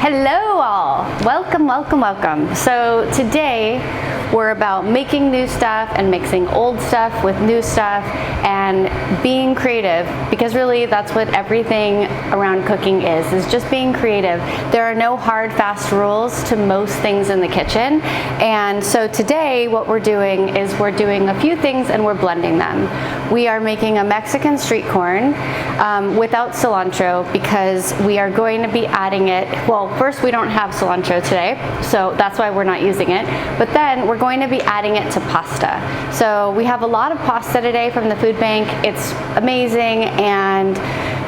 Hello all, welcome, welcome, welcome. So today we're about making new stuff and mixing old stuff with new stuff and being creative, because really that's what everything around cooking is just being creative. There are no hard, fast rules to most things in the kitchen. And so today what we're doing is we're doing a few things and we're blending them. We are making a Mexican street corn without cilantro, because we are going to be adding it. Well, first, we don't have cilantro today, so that's why we're not using it. But then we're going to be adding it to pasta. So we have a lot of pasta today from the food bank. It's amazing, and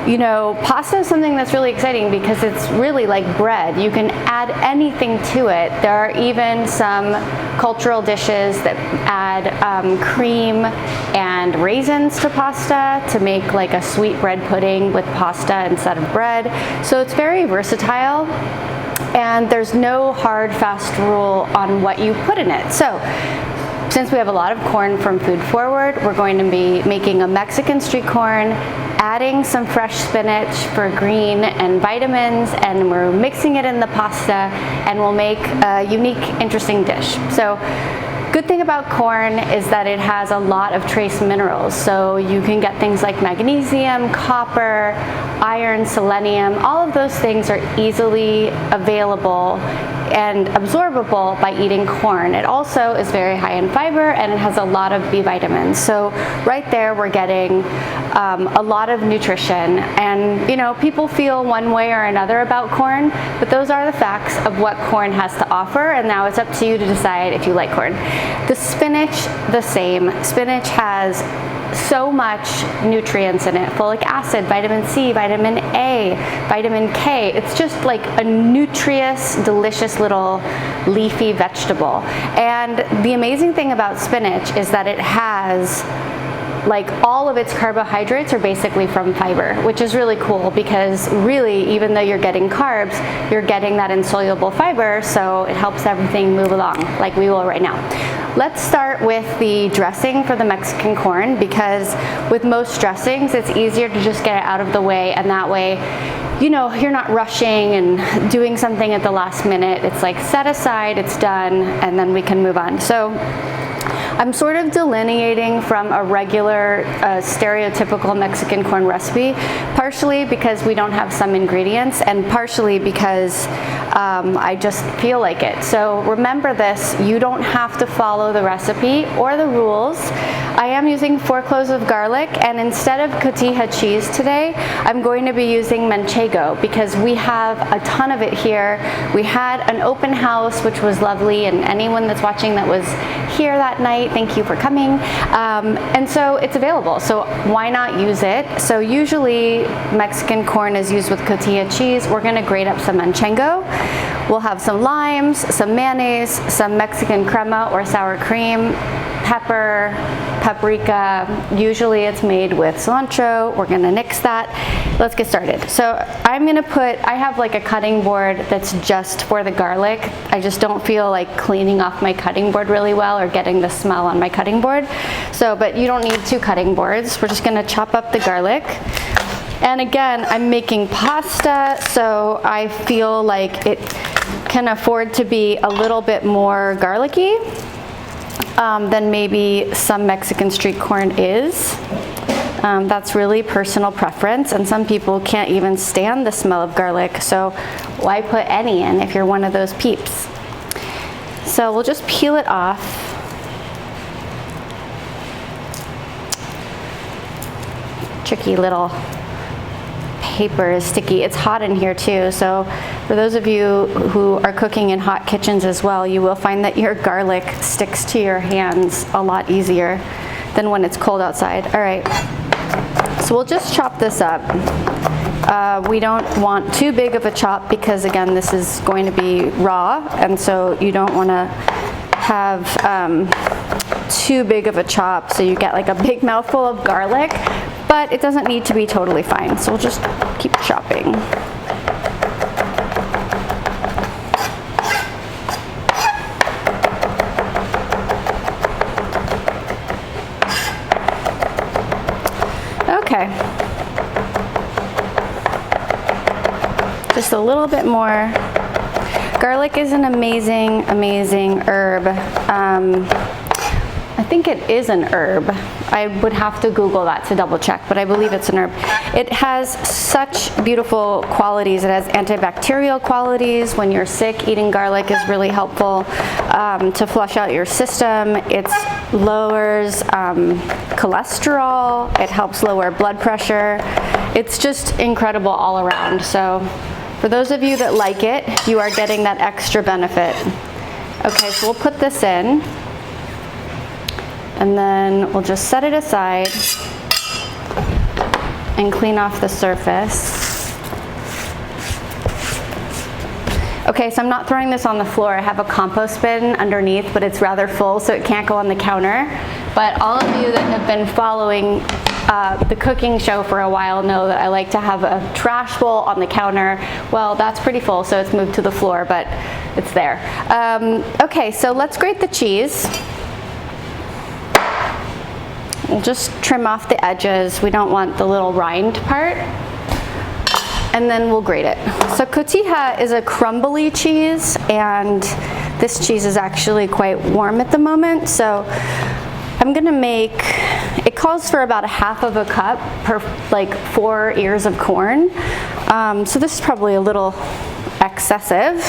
you know, pasta is something that's really exciting because it's really like bread. You can add anything to it. There are even some cultural dishes that add cream and raisins to pasta to make like a sweet bread pudding with pasta instead of bread. So it's very versatile, and there's no hard, fast rule on what you put in it. So since we have a lot of corn from Food Forward, we're going to be making a Mexican street corn, adding some fresh spinach for green and vitamins, and we're mixing it in the pasta, and we'll make a unique, interesting dish. So good thing about corn is that it has a lot of trace minerals. So you can get things like magnesium, copper, iron, selenium. All of those things are easily available and absorbable by eating corn. It also is very high in fiber, and it has a lot of B vitamins. So right there we're getting a lot of nutrition. And you know, people feel one way or another about corn, but those are the facts of what corn has to offer, and now it's up to you to decide if you like corn. The spinach, the same. Spinach has so much nutrients in it: folic acid, vitamin C, vitamin A, vitamin K. It's just like a nutritious, delicious little leafy vegetable. And the amazing thing about spinach is that it has, like, all of its carbohydrates are basically from fiber, which is really cool, because really, even though you're getting carbs, you're getting that insoluble fiber, so it helps everything move along, like we will right now. Let's start with the dressing for the Mexican corn, because with most dressings, it's easier to just get it out of the way, and that way, you know, you're not rushing and doing something at the last minute. It's like set aside, it's done, and then we can move on. So I'm sort of delineating from a regular stereotypical Mexican corn recipe, partially because we don't have some ingredients, and partially because I just feel like it. So remember this, you don't have to follow the recipe or the rules. I am using 4 cloves of garlic, and instead of cotija cheese today, I'm going to be using manchego, because we have a ton of it here. We had an open house, which was lovely, and anyone that's watching that was here that night, thank you for coming. And so it's available, so why not use it? So usually Mexican corn is used with cotija cheese. We're gonna grate up some manchego. We'll have some limes, some mayonnaise, some Mexican crema or sour cream, pepper, paprika. Usually it's made with cilantro. We're gonna nix that. Let's get started. So I have like a cutting board that's just for the garlic. I just don't feel like cleaning off my cutting board really well or getting the smell on my cutting board. So, but you don't need 2 cutting boards. We're just gonna chop up the garlic. And again, I'm making pasta, so I feel like it can afford to be a little bit more garlicky than maybe some Mexican street corn is. That's really personal preference, and some people can't even stand the smell of garlic, so why put any in if you're one of those peeps? So we'll just peel it off. Tricky little paper is sticky. It's hot in here too, so for those of you who are cooking in hot kitchens as well, you will find that your garlic sticks to your hands a lot easier than when it's cold outside. All right, so we'll just chop this up. We don't want too big of a chop, because again, this is going to be raw, and so you don't want to have too big of a chop so you get like a big mouthful of garlic, but it doesn't need to be totally fine, so we'll just keep chopping. Okay, just a little bit more Garlic is an amazing, amazing herb. I think it is an herb. I would have to Google that to double check, but I believe it's an herb. It has such beautiful qualities. It has antibacterial qualities. When you're sick, eating garlic is really helpful to flush out your system. It lowers cholesterol. It helps lower blood pressure. It's just incredible all around. So for those of you that like it, you are getting that extra benefit. Okay, so we'll put this in. And then we'll just set it aside and clean off the surface. Okay, so I'm not throwing this on the floor. I have a compost bin underneath, but it's rather full, so it can't go on the counter. But all of you that have been following the cooking show for a while know that I like to have a trash bowl on the counter. Well, that's pretty full, so it's moved to the floor, but it's there. Okay, so let's grate the cheese. We'll just trim off the edges. We don't want the little rind part. And then we'll grate it. So cotija is a crumbly cheese, and this cheese is actually quite warm at the moment. So I'm gonna make, it calls for about a half of a cup per like 4 ears of corn. So this is probably a little excessive.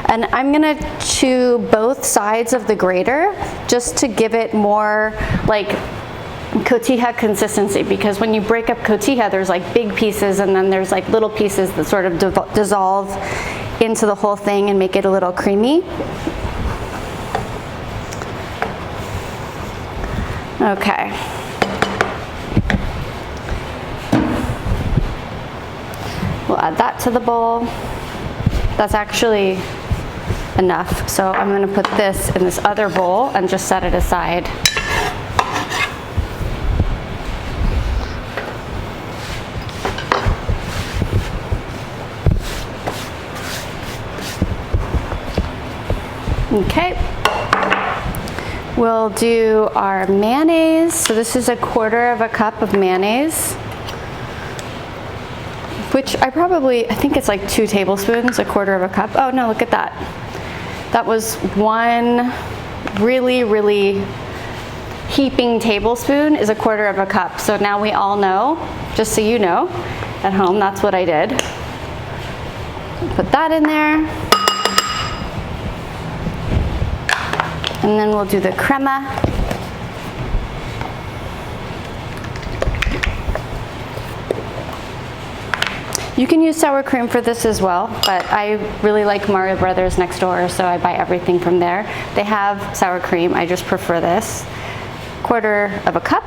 And I'm gonna chew both sides of the grater just to give it more like cotija consistency, because when you break up cotija, there's like big pieces and then there's like little pieces that sort of dissolve into the whole thing and make it a little creamy. Okay. We'll add that to the bowl. That's actually enough. So I'm going to put this in this other bowl and just set it aside. Okay, we'll do our mayonnaise. So this is 1/4 cup of mayonnaise, which I think it's like 2 tablespoons, 1/4 cup. Oh no, look at that. That was 1 really, really heaping tablespoon is 1/4 cup. So now we all know, just so you know, at home, that's what I did. Put that in there. And then we'll do the crema. You can use sour cream for this as well, but I really like Mario Brothers next door, so I buy everything from there. They have sour cream, I just prefer this. 1/4 cup.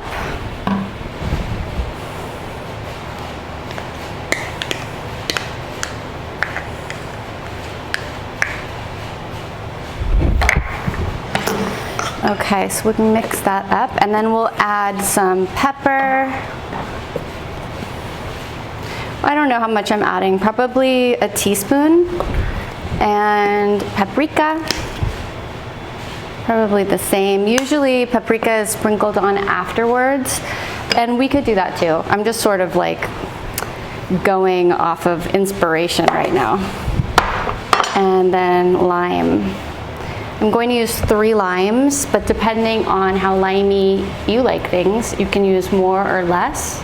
Okay, so we can mix that up, and then we'll add some pepper. I don't know how much I'm adding, probably a teaspoon. And paprika, probably the same. Usually paprika is sprinkled on afterwards, and we could do that too. I'm just sort of like going off of inspiration right now. And then lime. I'm going to use 3 limes, but depending on how limey you like things, you can use more or less.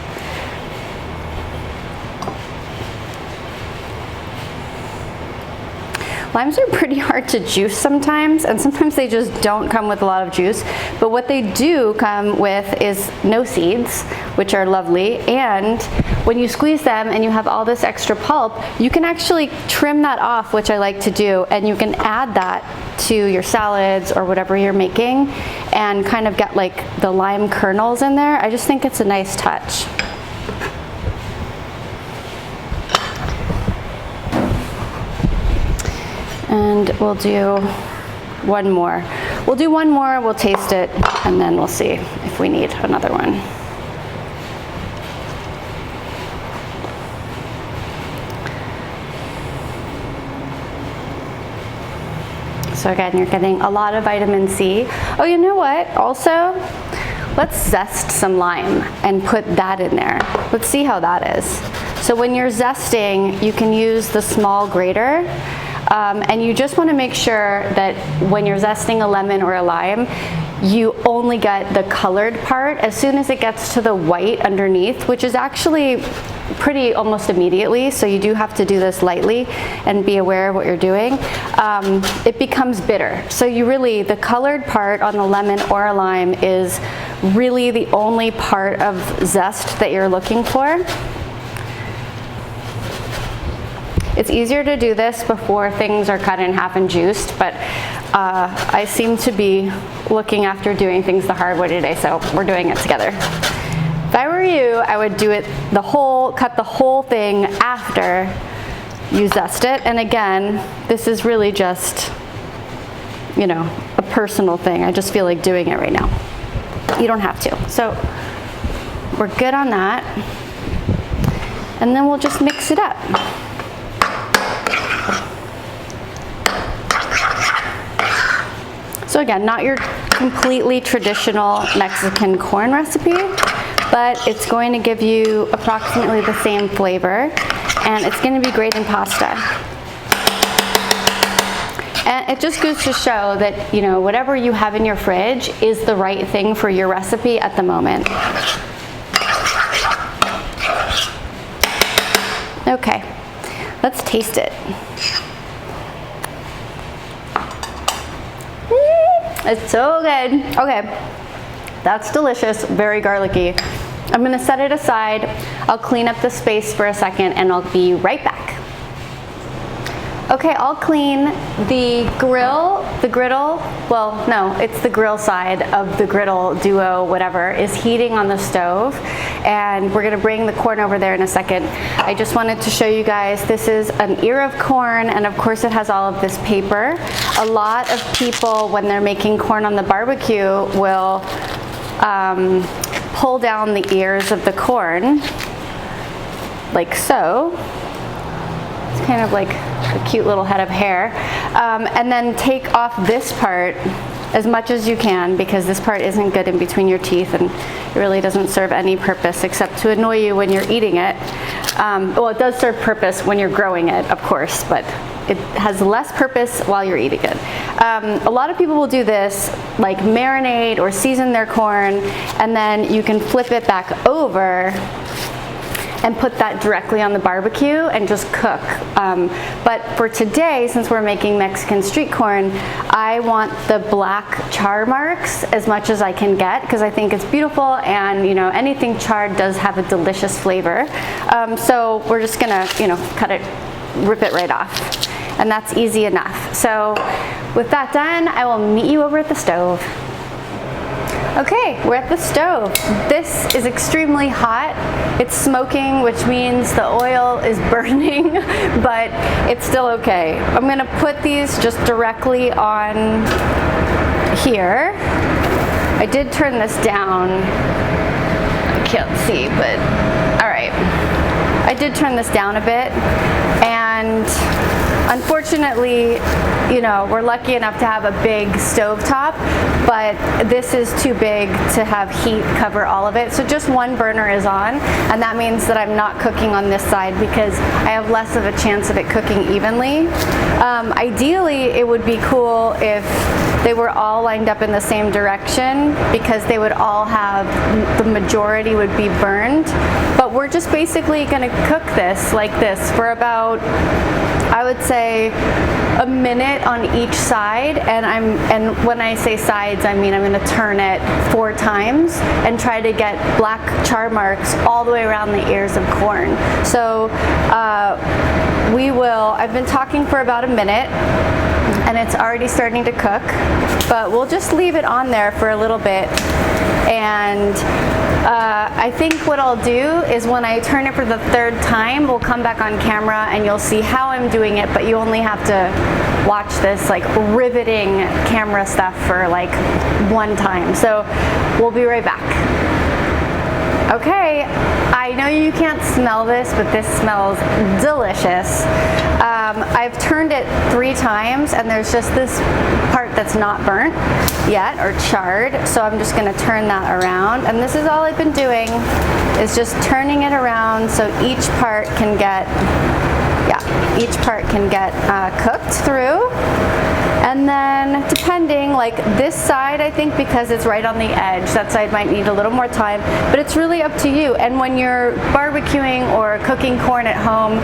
Limes are pretty hard to juice sometimes, and sometimes they just don't come with a lot of juice. But what they do come with is no seeds, which are lovely. And when you squeeze them and you have all this extra pulp, you can actually trim that off, which I like to do, and you can add that to your salads or whatever you're making and kind of get like the lime kernels in there. I just think it's a nice touch. And we'll do one more. We'll do one more, we'll taste it, and then we'll see if we need another one. So again, you're getting a lot of vitamin C. Oh, you know what? Also, let's zest some lime and put that in there. Let's see how that is. So when you're zesting, you can use the small grater. And you just want to make sure that when you're zesting a lemon or a lime, you only get the colored part as soon as it gets to the white underneath, which is actually pretty almost immediately, so you do have to do this lightly and be aware of what you're doing. It becomes bitter. So the colored part on the lemon or a lime is really the only part of zest that you're looking for. It's easier to do this before things are cut in half and juiced, but I seem to be looking after doing things the hard way today, so we're doing it together. If I were you, I would do it cut the whole thing after you zest it. And again, this is really just, a personal thing. I just feel like doing it right now. You don't have to. So we're good on that. And then we'll just mix it up. So again, not your completely traditional Mexican corn recipe, but it's going to give you approximately the same flavor, and it's going to be great in pasta. And it just goes to show that, whatever you have in your fridge is the right thing for your recipe at the moment. Okay, let's taste it. It's so good. Okay, that's delicious, very garlicky. I'm gonna set it aside. I'll clean up the space for a second and I'll be right back. Okay, I'll clean the griddle, well, no, it's the grill side of the griddle duo, whatever, is heating on the stove. And we're gonna bring the corn over there in a second. I just wanted to show you guys, this is an ear of corn, and of course it has all of this paper. A lot of people, when they're making corn on the barbecue, will pull down the ears of the corn, like so. It's kind of like a cute little head of hair. And then take off this part as much as you can, because this part isn't good in between your teeth and it really doesn't serve any purpose except to annoy you when you're eating it. Well, it does serve purpose when you're growing it, of course, but it has less purpose while you're eating it. A lot of people will do this, like marinate or season their corn, and then you can flip it back over and put that directly on the barbecue and just cook. But for today, since we're making Mexican street corn, I want the black char marks as much as I can get, because I think it's beautiful, and anything charred does have a delicious flavor. So we're just gonna cut it, rip it right off, and that's easy enough. So with that done, I will meet you over at the stove. Okay, we're at the stove. This is extremely hot. It's smoking, which means the oil is burning, but it's still okay. I'm gonna put these just directly on here. I did turn this down. I can't see, but all right. I did turn this down a bit, and unfortunately, we're lucky enough to have a big stovetop, but this is too big to have heat cover all of it. So just one burner is on, and that means that I'm not cooking on this side because I have less of a chance of it cooking evenly. Ideally, it would be cool if they were all lined up in the same direction, because they would all have, the majority would be burned. But we're just basically gonna cook this like this for about, I would say, a minute on each side, and when I say sides, I mean I'm going to turn it 4 times and try to get black char marks all the way around the ears of corn. So I've been talking for about a minute, and it's already starting to cook, but we'll just leave it on there for a little bit. And I think what I'll do is when I turn it for the 3rd time, we'll come back on camera and you'll see how I'm doing it, but you only have to watch this like riveting camera stuff for like 1 time. So we'll be right back. Okay, I know you can't smell this, but this smells delicious. I've turned it 3 times, and there's just this part that's not burnt yet or charred, so I'm just going to turn that around. And this is all I've been doing, is just turning it around so each part can get yeah, each part can get cooked through. And then depending, like this side, I think because it's right on the edge, that side might need a little more time, but it's really up to you. And when you're barbecuing or cooking corn at home,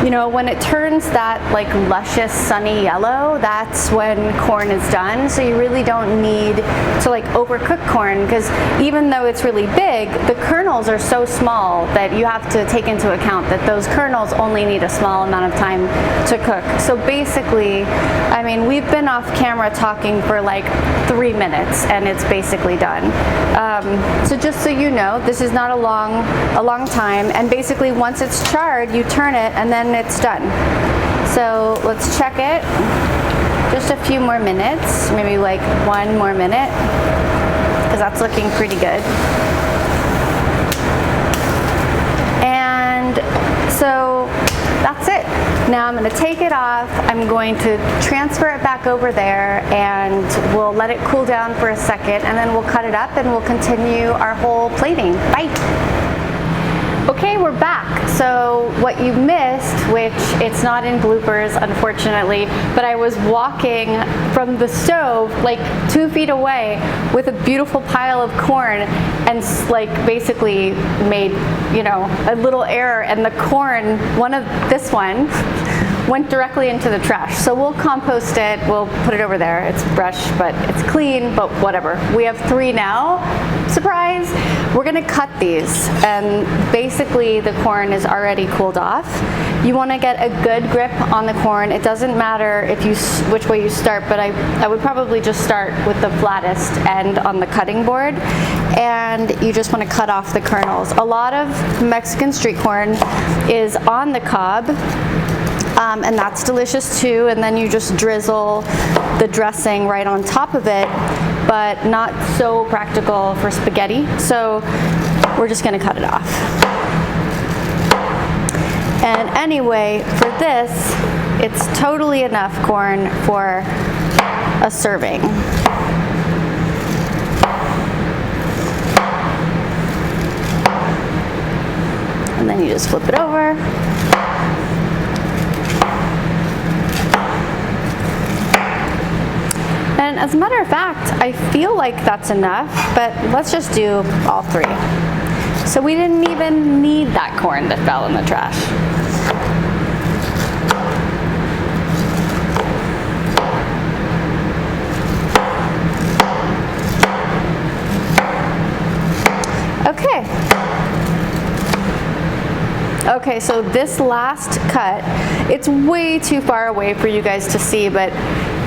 you know, when it turns that like luscious sunny yellow, that's when corn is done. So you really don't need to like overcook corn, because even though it's really big, the kernels are so small that you have to take into account that those kernels only need a small amount of time to cook. So basically, I mean, we've been off camera talking for like 3 minutes and it's basically done. So just so you know, this is not a long time, and basically once it's charred, you turn it and then it's done. So let's check it. Just a few more minutes, maybe like 1 more minute, because that's looking pretty good. And so that's it. Now I'm going to take it off, I'm going to transfer it back over there, and we'll let it cool down for a second, and then we'll cut it up and we'll continue our whole plating. Bye! Okay, we're back. So what you missed, which it's not in bloopers unfortunately, but I was walking from the stove like 2 feet away with a beautiful pile of corn and like basically made, you know, a little error, and the corn, this one went directly into the trash. So we'll compost it, we'll put it over there. It's fresh, but it's clean, but whatever. We have 3 now. Surprise! We're gonna cut these, and basically the corn is already cooled off. You wanna get a good grip on the corn. It doesn't matter which way you start, but I would probably just start with the flattest end on the cutting board, and you just wanna cut off the kernels. A lot of Mexican street corn is on the cob, and that's delicious too, and then you just drizzle the dressing right on top of it, but not so practical for spaghetti, so we're just gonna cut it off. And anyway, for this, it's totally enough corn for a serving. And then you just flip it over. And as a matter of fact, I feel like that's enough, but let's just do all 3. So we didn't even need that corn that fell in the trash. Okay, so this last cut, it's way too far away for you guys to see, but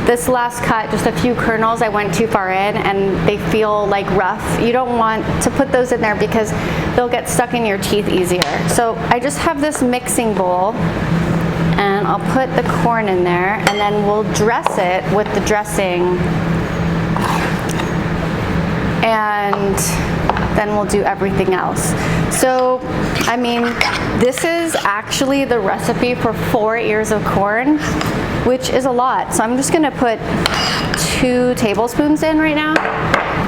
this last cut, just a few kernels, I went too far in and they feel like rough. You don't want to put those in there because they'll get stuck in your teeth easier. So I just have this mixing bowl, and I'll put the corn in there, and then we'll dress it with the dressing, and then we'll do everything else. So, I mean, this is actually the recipe for 4 ears of corn, which is a lot. So I'm just gonna put 2 tablespoons in right now.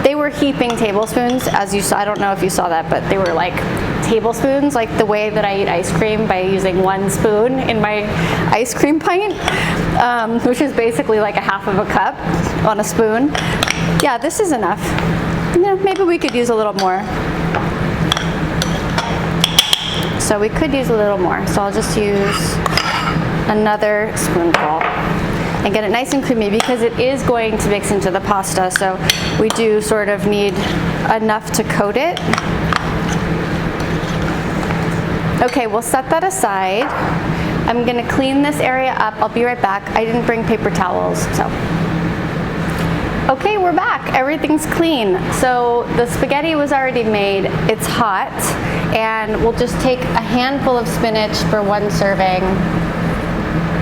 They were heaping tablespoons, as you saw. I don't know if you saw that, but they were like tablespoons, like the way that I eat ice cream by using 1 spoon in my ice cream pint, which is basically like a half of a cup on a spoon. Yeah, this is enough. Yeah, maybe we could use a little more. So we could use a little more. So I'll just use another spoonful and get it nice and creamy, because it is going to mix into the pasta. So we do sort of need enough to coat it. Okay, we'll set that aside. I'm gonna clean this area up. I'll be right back. I didn't bring paper towels, so. Okay, we're back. Everything's clean. So the spaghetti was already made. It's hot, and we'll just take a handful of spinach for 1 serving.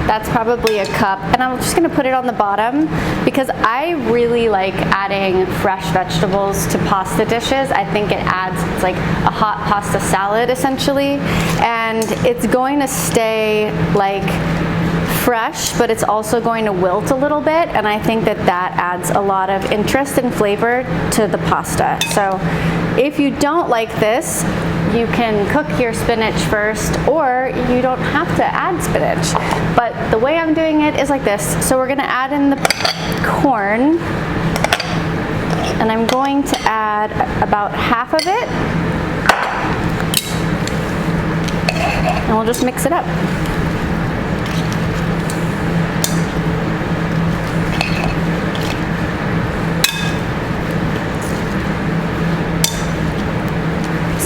That's probably a cup, and I'm just gonna put it on the bottom because I really like adding fresh vegetables to pasta dishes. I think it adds, it's like a hot pasta salad essentially, and it's going to stay like fresh, but it's also going to wilt a little bit, and I think that that adds a lot of interest and flavor to the pasta. So if you don't like this, you can cook your spinach first, or you don't have to add spinach. But the way I'm doing it is like this. So we're gonna add in the corn, and I'm going to add about half of it, and we'll just mix it up.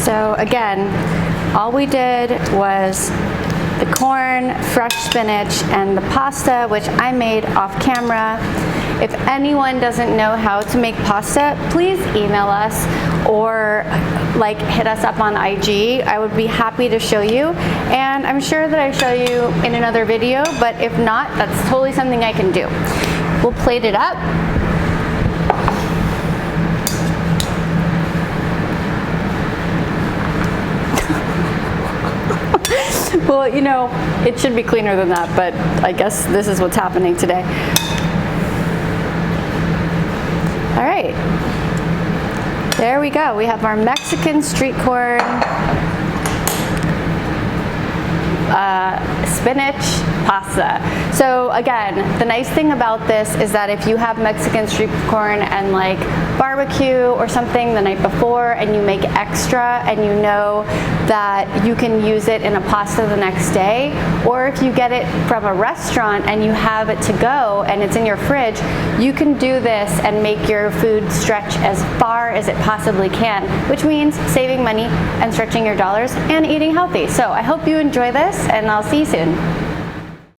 So again, all we did was the corn, fresh spinach, and the pasta, which I made off camera. If anyone doesn't know how to make pasta, please email us or like hit us up on IG. I would be happy to show you, and I'm sure that I show you in another video, but if not, that's totally something I can do. We'll plate it up. Well, you know, it should be cleaner than that, but I guess this is what's happening today. All right, there we go. We have our Mexican street corn, spinach pasta. So again, the nice thing about this is that if you have Mexican street corn and like barbecue or something the night before, and you make extra and you know that you can use it in a pasta the next day, or if you get it from a restaurant and you have it to go and it's in your fridge, you can do this and make your food stretch as far as it possibly can, which means saving money and stretching your dollars and eating healthy. So I hope you enjoy this, and I'll see you soon.